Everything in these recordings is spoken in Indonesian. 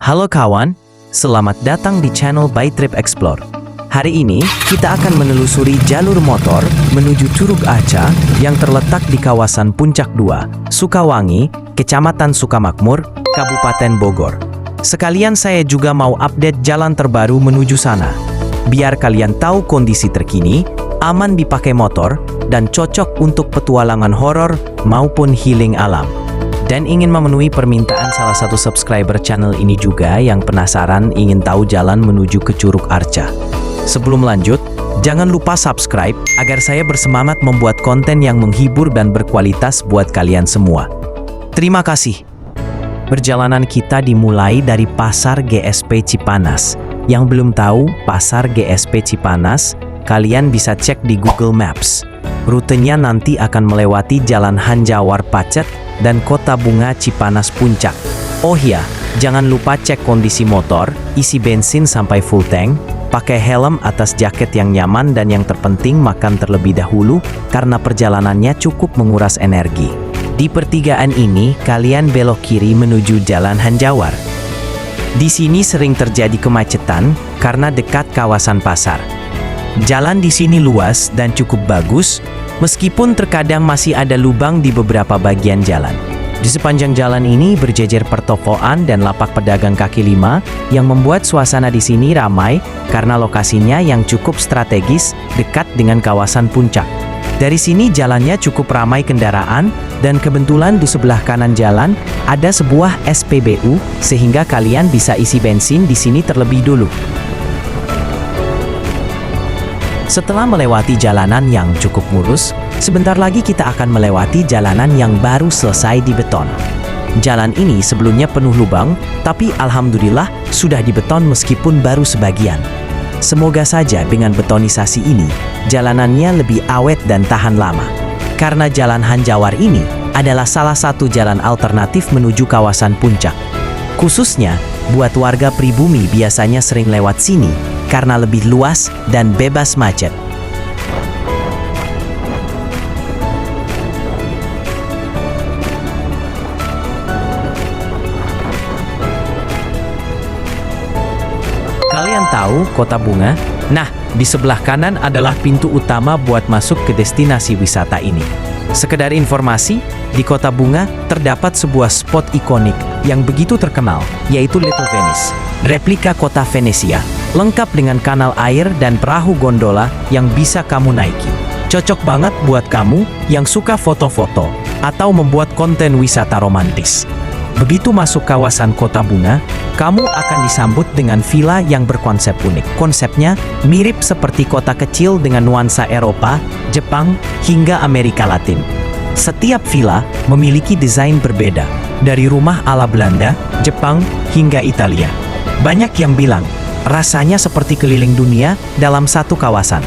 Halo kawan, selamat datang di channel By Trip Explore. Hari ini, kita akan menelusuri jalur motor menuju Curug Arca yang terletak di kawasan Puncak 2, Sukawangi, Kecamatan Sukamakmur, Kabupaten Bogor. Sekalian saya juga mau update jalan terbaru menuju sana. Biar kalian tahu kondisi terkini, aman dipakai motor, dan cocok untuk petualangan horor maupun healing alam. Dan ingin memenuhi permintaan salah satu subscriber channel ini juga yang penasaran ingin tahu jalan menuju ke Curug Arca. Sebelum lanjut, jangan lupa subscribe agar saya bersemangat membuat konten yang menghibur dan berkualitas buat kalian semua. Terima kasih. Perjalanan kita dimulai dari Pasar GSP Cipanas. Yang belum tahu Pasar GSP Cipanas, kalian bisa cek di Google Maps. Rutenya nanti akan melewati Jalan Hanjawar Pacet dan Kota Bunga Cipanas Puncak. Oh iya, jangan lupa cek kondisi motor, isi bensin sampai full tank, pakai helm atas jaket yang nyaman, dan yang terpenting makan terlebih dahulu karena perjalanannya cukup menguras energi. Di pertigaan ini, kalian belok kiri menuju Jalan Hanjawar. Di sini sering terjadi kemacetan karena dekat kawasan pasar. Jalan di sini luas dan cukup bagus, meskipun terkadang masih ada lubang di beberapa bagian jalan. Di sepanjang jalan ini berjejer pertokoan dan lapak pedagang kaki lima yang membuat suasana di sini ramai karena lokasinya yang cukup strategis dekat dengan kawasan puncak. Dari sini jalannya cukup ramai kendaraan dan kebetulan di sebelah kanan jalan ada sebuah SPBU sehingga kalian bisa isi bensin di sini terlebih dulu. Setelah melewati jalanan yang cukup mulus, sebentar lagi kita akan melewati jalanan yang baru selesai dibeton. Jalan ini sebelumnya penuh lubang, tapi alhamdulillah sudah dibeton meskipun baru sebagian. Semoga saja dengan betonisasi ini, jalanannya lebih awet dan tahan lama. Karena Jalan Hanjawar ini adalah salah satu jalan alternatif menuju kawasan puncak. Khususnya, buat warga pribumi biasanya sering lewat sini karena lebih luas dan bebas macet. Kalian tahu Kota Bunga? Nah, di sebelah kanan adalah pintu utama buat masuk ke destinasi wisata ini. Sekedar informasi, di Kota Bunga terdapat sebuah spot ikonik yang begitu terkenal, yaitu Little Venice, replika kota Venesia, lengkap dengan kanal air dan perahu gondola yang bisa kamu naiki. Cocok banget buat kamu yang suka foto-foto atau membuat konten wisata romantis. Begitu masuk kawasan Kota Bunga, kamu akan disambut dengan villa yang berkonsep unik. Konsepnya mirip seperti kota kecil dengan nuansa Eropa, Jepang, hingga Amerika Latin. Setiap villa memiliki desain berbeda, dari rumah ala Belanda, Jepang, hingga Italia. Banyak yang bilang, rasanya seperti keliling dunia dalam satu kawasan.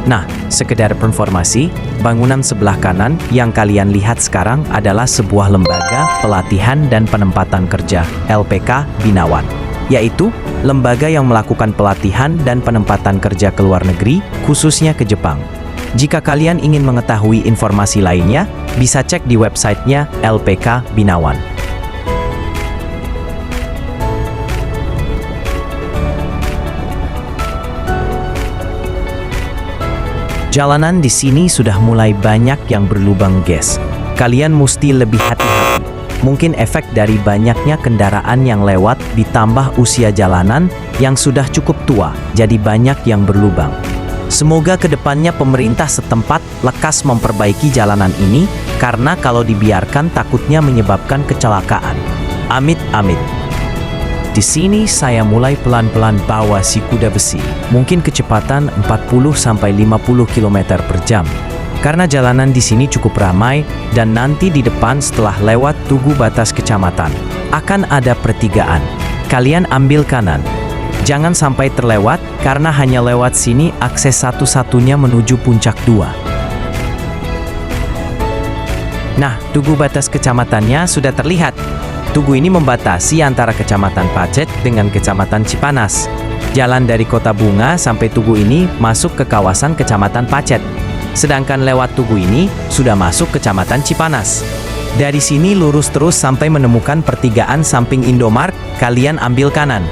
Nah, sekedar informasi, bangunan sebelah kanan yang kalian lihat sekarang adalah sebuah lembaga pelatihan dan penempatan kerja LPK Binawan, yaitu lembaga yang melakukan pelatihan dan penempatan kerja ke luar negeri, khususnya ke Jepang. Jika kalian ingin mengetahui informasi lainnya, bisa cek di websitenya LPK Binawan. Jalanan di sini sudah mulai banyak yang berlubang, guys. Kalian mesti lebih hati-hati. Mungkin efek dari banyaknya kendaraan yang lewat ditambah usia jalanan yang sudah cukup tua, jadi banyak yang berlubang. Semoga kedepannya pemerintah setempat lekas memperbaiki jalanan ini, karena kalau dibiarkan takutnya menyebabkan kecelakaan. Amit-amit. Di sini saya mulai pelan-pelan bawa si kuda besi, mungkin kecepatan 40-50 km per jam. Karena jalanan di sini cukup ramai, dan nanti di depan setelah lewat Tugu Batas Kecamatan, akan ada pertigaan. Kalian ambil kanan. Jangan sampai terlewat, karena hanya lewat sini akses satu-satunya menuju Puncak 2. Nah, Tugu Batas Kecamatannya sudah terlihat. Tugu ini membatasi antara Kecamatan Pacet dengan Kecamatan Cipanas. Jalan dari Kota Bunga sampai Tugu ini masuk ke kawasan Kecamatan Pacet. Sedangkan lewat Tugu ini sudah masuk Kecamatan Cipanas. Dari sini lurus terus sampai menemukan pertigaan samping Indomaret, kalian ambil kanan.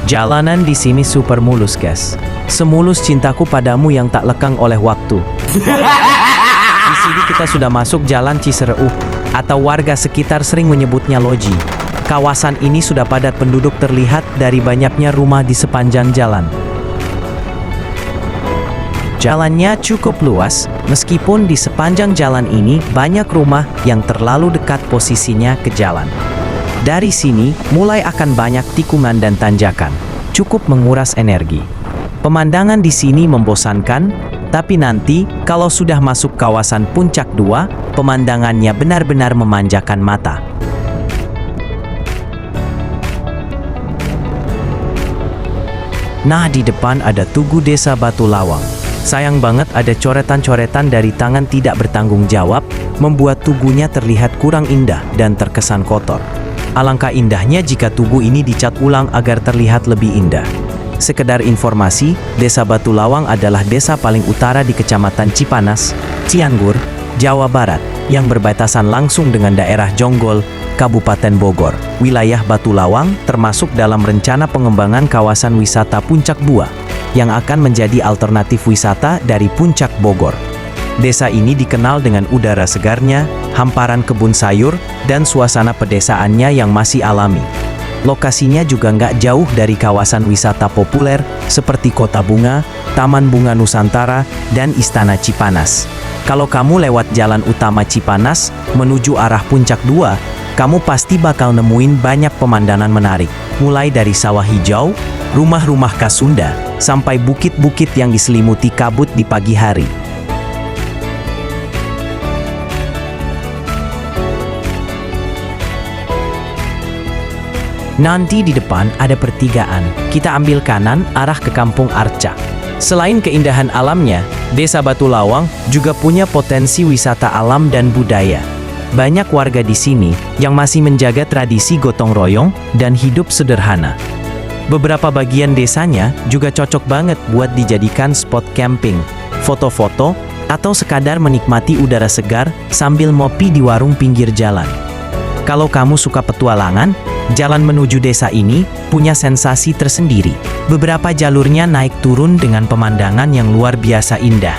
Jalanan di sini super mulus, guys. Semulus cintaku padamu yang tak lekang oleh waktu. Di sini kita sudah masuk Jalan Cisereuh, atau warga sekitar sering menyebutnya Loji. Kawasan ini sudah padat penduduk terlihat dari banyaknya rumah di sepanjang jalan. Jalannya cukup luas, meskipun di sepanjang jalan ini banyak rumah yang terlalu dekat posisinya ke jalan. Dari sini, mulai akan banyak tikungan dan tanjakan. Cukup menguras energi. Pemandangan di sini membosankan, tapi nanti kalau sudah masuk kawasan Puncak 2, pemandangannya benar-benar memanjakan mata. Nah, di depan ada Tugu Desa Batu Lawang. Sayang banget ada coretan-coretan dari tangan tidak bertanggung jawab, membuat tugunya terlihat kurang indah dan terkesan kotor. Alangkah indahnya jika tugu ini dicat ulang agar terlihat lebih indah. Sekedar informasi, Desa Batu Lawang adalah desa paling utara di Kecamatan Cipanas, Cianjur, Jawa Barat, yang berbatasan langsung dengan daerah Jonggol, Kabupaten Bogor. Wilayah Batu Lawang termasuk dalam rencana pengembangan kawasan wisata Puncak 2, yang akan menjadi alternatif wisata dari Puncak Bogor. Desa ini dikenal dengan udara segarnya, hamparan kebun sayur, dan suasana pedesaannya yang masih alami. Lokasinya juga nggak jauh dari kawasan wisata populer seperti Kota Bunga, Taman Bunga Nusantara, dan Istana Cipanas. Kalau kamu lewat jalan utama Cipanas menuju arah Puncak 2, kamu pasti bakal nemuin banyak pemandangan menarik. Mulai dari sawah hijau, rumah-rumah khas Sunda, sampai bukit-bukit yang diselimuti kabut di pagi hari. Nanti di depan ada pertigaan, kita ambil kanan arah ke Kampung Arca. Selain keindahan alamnya, Desa Batu Lawang juga punya potensi wisata alam dan budaya. Banyak warga di sini yang masih menjaga tradisi gotong royong dan hidup sederhana. Beberapa bagian desanya juga cocok banget buat dijadikan spot camping, foto-foto, atau sekadar menikmati udara segar sambil ngopi di warung pinggir jalan. Kalau kamu suka petualangan, jalan menuju desa ini punya sensasi tersendiri. Beberapa jalurnya naik turun dengan pemandangan yang luar biasa indah.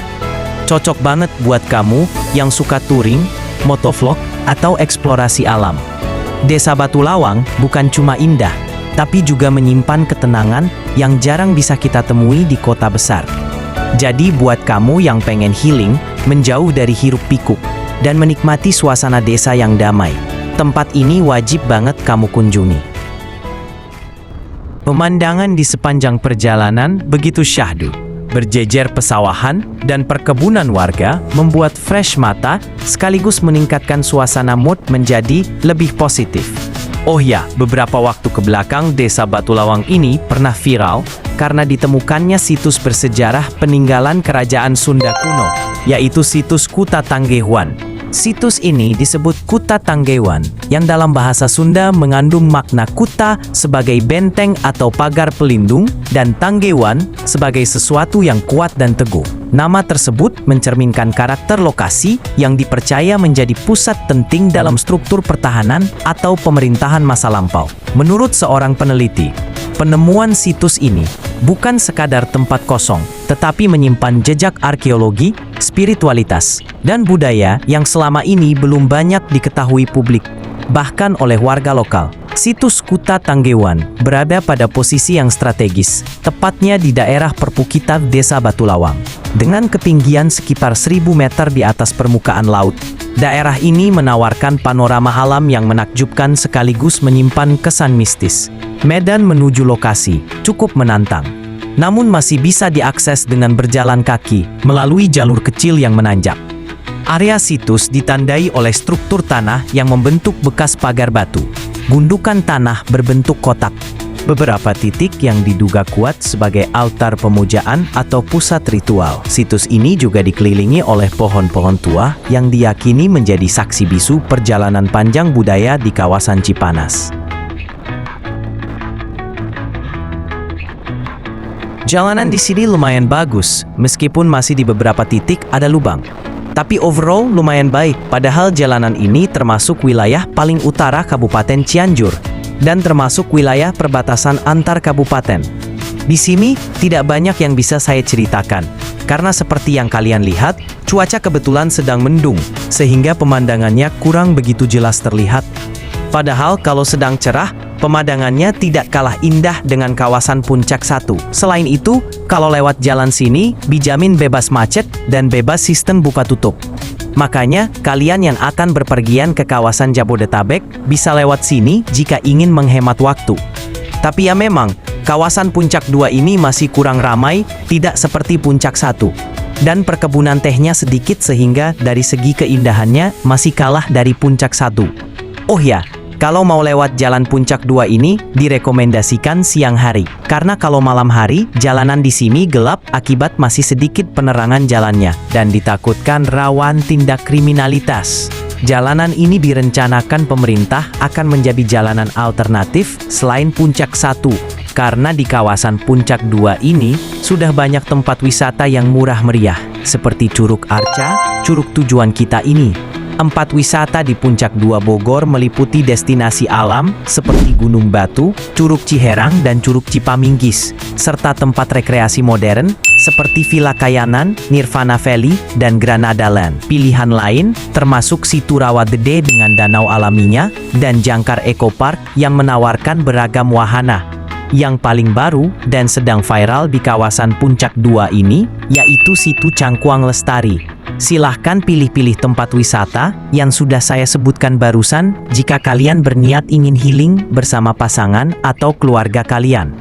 Cocok banget buat kamu yang suka touring, motovlog, atau eksplorasi alam. Desa Batu Lawang bukan cuma indah, tapi juga menyimpan ketenangan yang jarang bisa kita temui di kota besar. Jadi buat kamu yang pengen healing, menjauh dari hiruk pikuk, dan menikmati suasana desa yang damai, tempat ini wajib banget kamu kunjungi. Pemandangan di sepanjang perjalanan begitu syahdu. Berjejer pesawahan dan perkebunan warga membuat fresh mata sekaligus meningkatkan suasana mood menjadi lebih positif. Oh ya, beberapa waktu ke belakang Desa Batu Lawang ini pernah viral karena ditemukannya situs bersejarah peninggalan kerajaan Sunda kuno, yaitu situs Kuta Tanggehuan. Situs ini disebut Kuta Tanggehuan, yang dalam bahasa Sunda mengandung makna kuta sebagai benteng atau pagar pelindung, dan Tanggehuan sebagai sesuatu yang kuat dan teguh. Nama tersebut mencerminkan karakter lokasi yang dipercaya menjadi pusat penting dalam struktur pertahanan atau pemerintahan masa lampau. Menurut seorang peneliti, penemuan situs ini bukan sekadar tempat kosong, tetapi menyimpan jejak arkeologi, spiritualitas, dan budaya yang selama ini belum banyak diketahui publik, bahkan oleh warga lokal. Situs Kuta Tanggehuan berada pada posisi yang strategis, tepatnya di daerah perbukitan Desa Batu Lawang. Dengan ketinggian sekitar 1000 meter di atas permukaan laut, daerah ini menawarkan panorama alam yang menakjubkan sekaligus menyimpan kesan mistis. Medan menuju lokasi cukup menantang, namun masih bisa diakses dengan berjalan kaki melalui jalur kecil yang menanjak. Area situs ditandai oleh struktur tanah yang membentuk bekas pagar batu. Gundukan tanah berbentuk kotak, beberapa titik yang diduga kuat sebagai altar pemujaan atau pusat ritual. Situs ini juga dikelilingi oleh pohon-pohon tua yang diyakini menjadi saksi bisu perjalanan panjang budaya di kawasan Cipanas. Jalanan di sini lumayan bagus, meskipun masih di beberapa titik ada lubang. Tapi overall lumayan baik, padahal jalanan ini termasuk wilayah paling utara Kabupaten Cianjur dan termasuk wilayah perbatasan antar kabupaten. Di sini tidak banyak yang bisa saya ceritakan, karena seperti yang kalian lihat, cuaca kebetulan sedang mendung, sehingga pemandangannya kurang begitu jelas terlihat. Padahal kalau sedang cerah, pemandangannya tidak kalah indah dengan kawasan Puncak 1. Selain itu, kalau lewat jalan sini, dijamin bebas macet dan bebas sistem buka tutup. Makanya, kalian yang akan berpergian ke kawasan Jabodetabek bisa lewat sini jika ingin menghemat waktu. Tapi ya memang, kawasan Puncak 2 ini masih kurang ramai, tidak seperti Puncak 1. Dan perkebunan tehnya sedikit sehingga dari segi keindahannya masih kalah dari Puncak 1. Oh ya, kalau mau lewat jalan Puncak 2 ini, direkomendasikan siang hari. Karena kalau malam hari, jalanan di sini gelap akibat masih sedikit penerangan jalannya, dan ditakutkan rawan tindak kriminalitas. Jalanan ini direncanakan pemerintah akan menjadi jalanan alternatif selain Puncak 1. Karena di kawasan Puncak 2 ini, sudah banyak tempat wisata yang murah meriah, seperti Curug Arca, curug tujuan kita ini. Tempat wisata di Puncak 2 Bogor meliputi destinasi alam seperti Gunung Batu, Curug Ciherang, dan Curug Cipaminggis, serta tempat rekreasi modern seperti Villa Kayanan, Nirvana Valley, dan Granada Land. Pilihan lain termasuk Situ Rawa Gede dengan danau alaminya, dan Jangkar Eco Park yang menawarkan beragam wahana. Yang paling baru dan sedang viral di kawasan Puncak 2 ini, yaitu Situ Cangkuang Lestari. Silahkan pilih-pilih tempat wisata yang sudah saya sebutkan barusan jika kalian berniat ingin healing bersama pasangan atau keluarga kalian.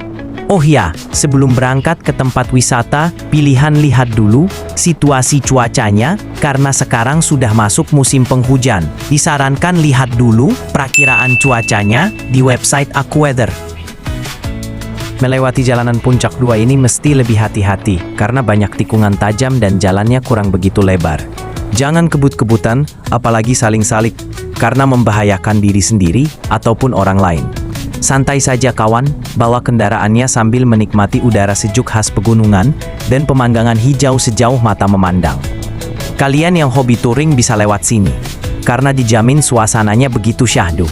Oh ya, sebelum berangkat ke tempat wisata, pilihan lihat dulu situasi cuacanya karena sekarang sudah masuk musim penghujan. Disarankan lihat dulu perakiraan cuacanya di website AccuWeather. Melewati jalanan Puncak 2 ini mesti lebih hati-hati, karena banyak tikungan tajam dan jalannya kurang begitu lebar. Jangan kebut-kebutan, apalagi saling salip, karena membahayakan diri sendiri ataupun orang lain. Santai saja kawan, bawa kendaraannya sambil menikmati udara sejuk khas pegunungan dan pemandangan hijau sejauh mata memandang. Kalian yang hobi touring bisa lewat sini, karena dijamin suasananya begitu syahdu.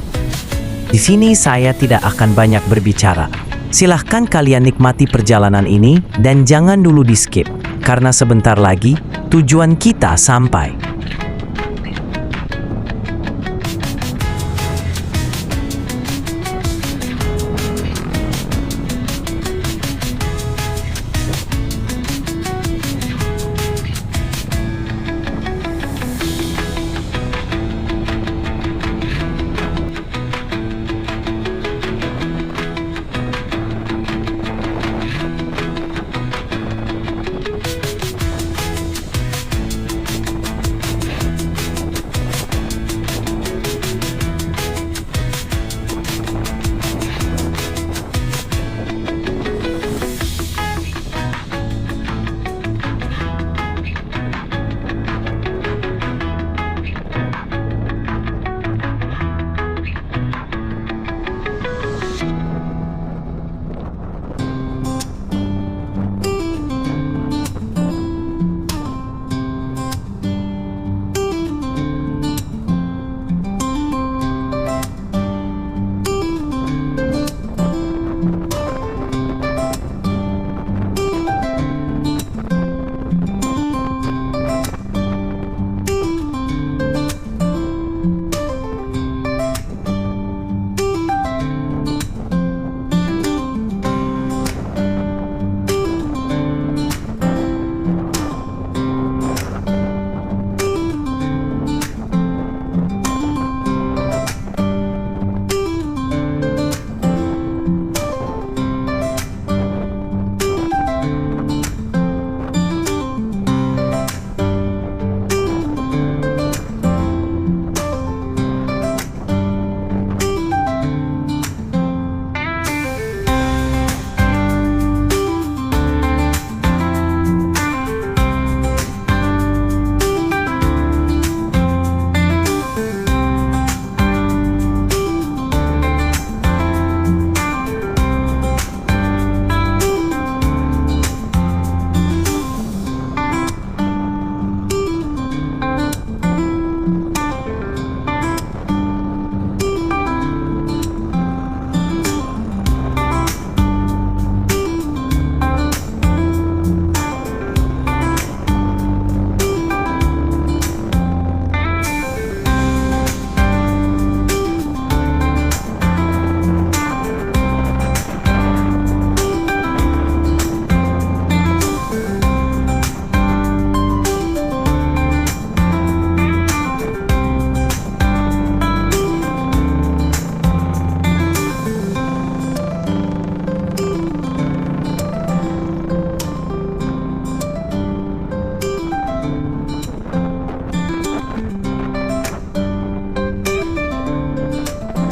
Di sini saya tidak akan banyak berbicara. Silahkan kalian nikmati perjalanan ini dan jangan dulu di-skip, karena sebentar lagi tujuan kita sampai.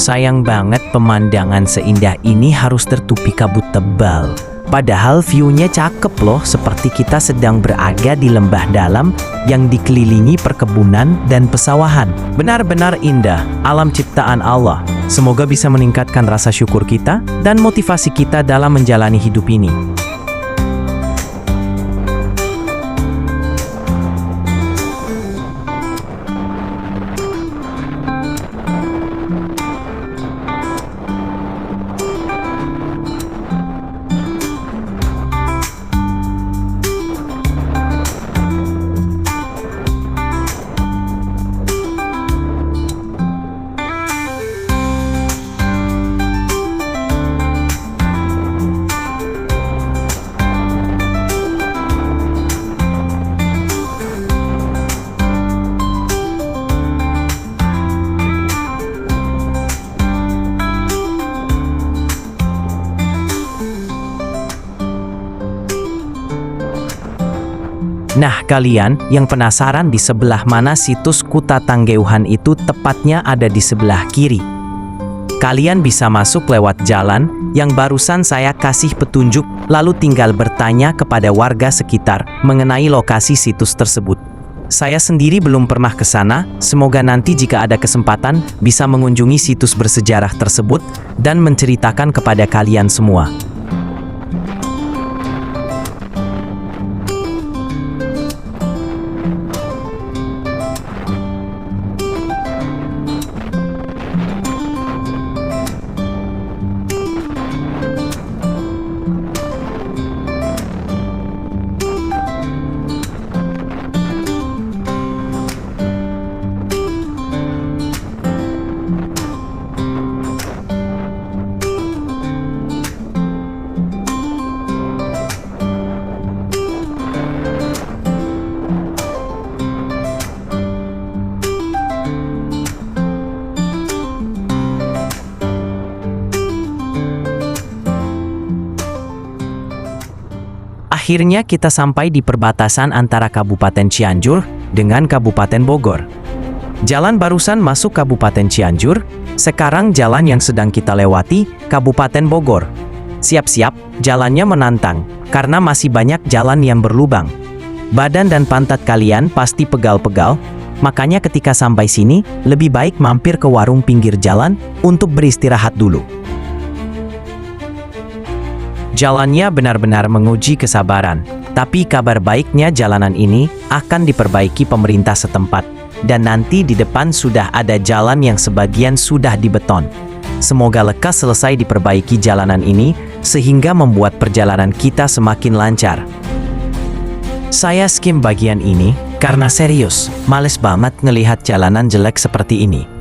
Sayang banget pemandangan seindah ini harus tertutupi kabut tebal. Padahal view-nya cakep loh, seperti kita sedang berada di lembah dalam yang dikelilingi perkebunan dan pesawahan. Benar-benar indah, alam ciptaan Allah. Semoga bisa meningkatkan rasa syukur kita dan motivasi kita dalam menjalani hidup ini. Nah, kalian yang penasaran di sebelah mana situs Kuta Tanggeuhan itu tepatnya ada di sebelah kiri. Kalian bisa masuk lewat jalan yang barusan saya kasih petunjuk, lalu tinggal bertanya kepada warga sekitar mengenai lokasi situs tersebut. Saya sendiri belum pernah ke sana, semoga nanti jika ada kesempatan bisa mengunjungi situs bersejarah tersebut dan menceritakan kepada kalian semua. Akhirnya kita sampai di perbatasan antara Kabupaten Cianjur dengan Kabupaten Bogor. Jalan barusan masuk Kabupaten Cianjur, sekarang jalan yang sedang kita lewati Kabupaten Bogor. Siap-siap, jalannya menantang, karena masih banyak jalan yang berlubang. Badan dan pantat kalian pasti pegal-pegal, makanya ketika sampai sini, lebih baik mampir ke warung pinggir jalan untuk beristirahat dulu. Jalannya benar-benar menguji kesabaran, tapi kabar baiknya jalanan ini akan diperbaiki pemerintah setempat, dan nanti di depan sudah ada jalan yang sebagian sudah dibeton. Semoga lekas selesai diperbaiki jalanan ini, sehingga membuat perjalanan kita semakin lancar. Saya skim bagian ini, karena serius, males banget ngelihat jalanan jelek seperti ini.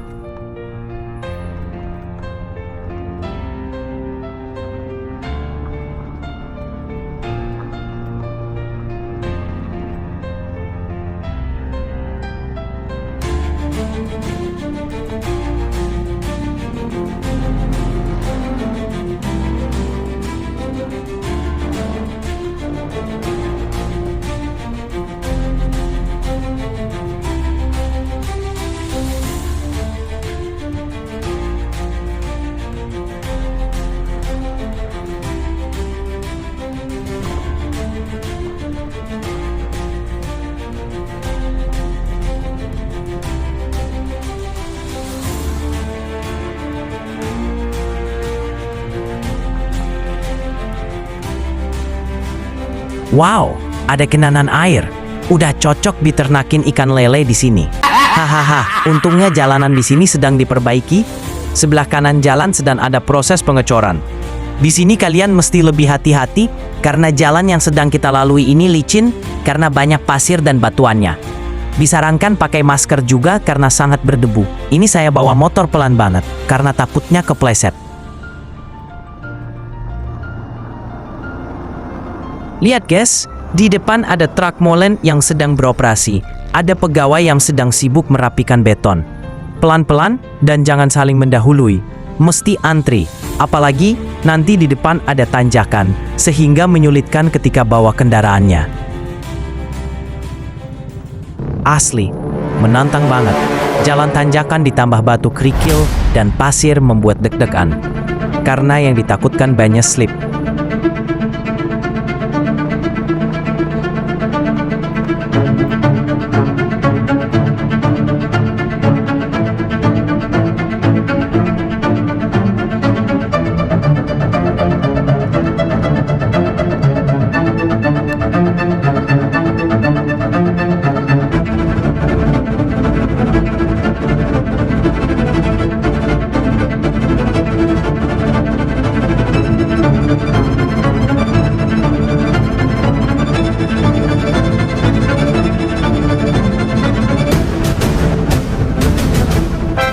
Wow, ada genangan air. Udah cocok diternakin ikan lele di sini. Hahaha, untungnya jalanan di sini sedang diperbaiki. Sebelah kanan jalan sedang ada proses pengecoran. Di sini kalian mesti lebih hati-hati karena jalan yang sedang kita lalui ini licin karena banyak pasir dan batuannya. Disarankan pakai masker juga karena sangat berdebu. Ini saya bawa motor pelan banget karena takutnya kepleset. Lihat guys, di depan ada truk molen yang sedang beroperasi. Ada pegawai yang sedang sibuk merapikan beton. Pelan-pelan dan jangan saling mendahului. Mesti antri. Apalagi nanti di depan ada tanjakan, sehingga menyulitkan ketika bawa kendaraannya. Asli, menantang banget. Jalan tanjakan ditambah batu kerikil dan pasir membuat deg-degan, karena yang ditakutkan banyak slip.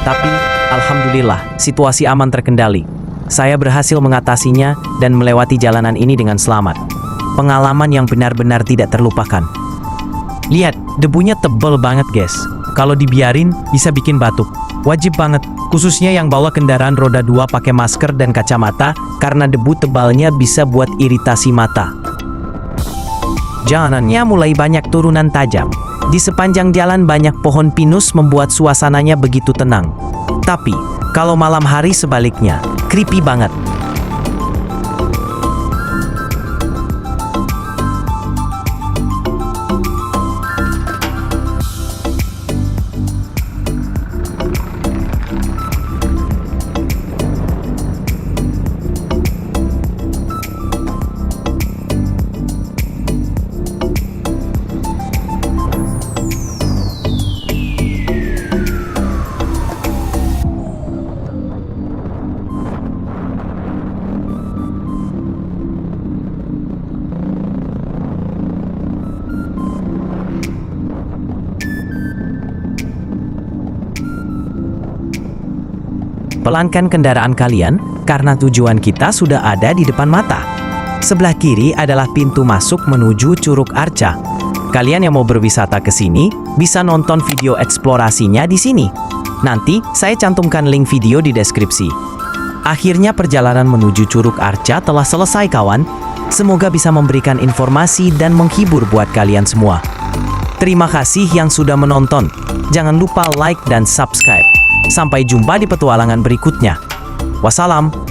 Tapi, alhamdulillah, situasi aman terkendali. Saya berhasil mengatasinya dan melewati jalanan ini dengan selamat. Pengalaman yang benar-benar tidak terlupakan. Lihat, debunya tebel banget, guys. Kalau dibiarin, bisa bikin batuk. Wajib banget, khususnya yang bawa kendaraan roda 2 pakai masker dan kacamata, karena debu tebalnya bisa buat iritasi mata. Jalanannya mulai banyak turunan tajam. Di sepanjang jalan banyak pohon pinus membuat suasananya begitu tenang. Tapi, kalau malam hari sebaliknya, creepy banget. Pelankan kendaraan kalian, karena tujuan kita sudah ada di depan mata. Sebelah kiri adalah pintu masuk menuju Curug Arca. Kalian yang mau berwisata ke sini, bisa nonton video eksplorasinya di sini. Nanti, saya cantumkan link video di deskripsi. Akhirnya perjalanan menuju Curug Arca telah selesai, kawan. Semoga bisa memberikan informasi dan menghibur buat kalian semua. Terima kasih yang sudah menonton. Jangan lupa like dan subscribe. Sampai jumpa di petualangan berikutnya. Wassalam.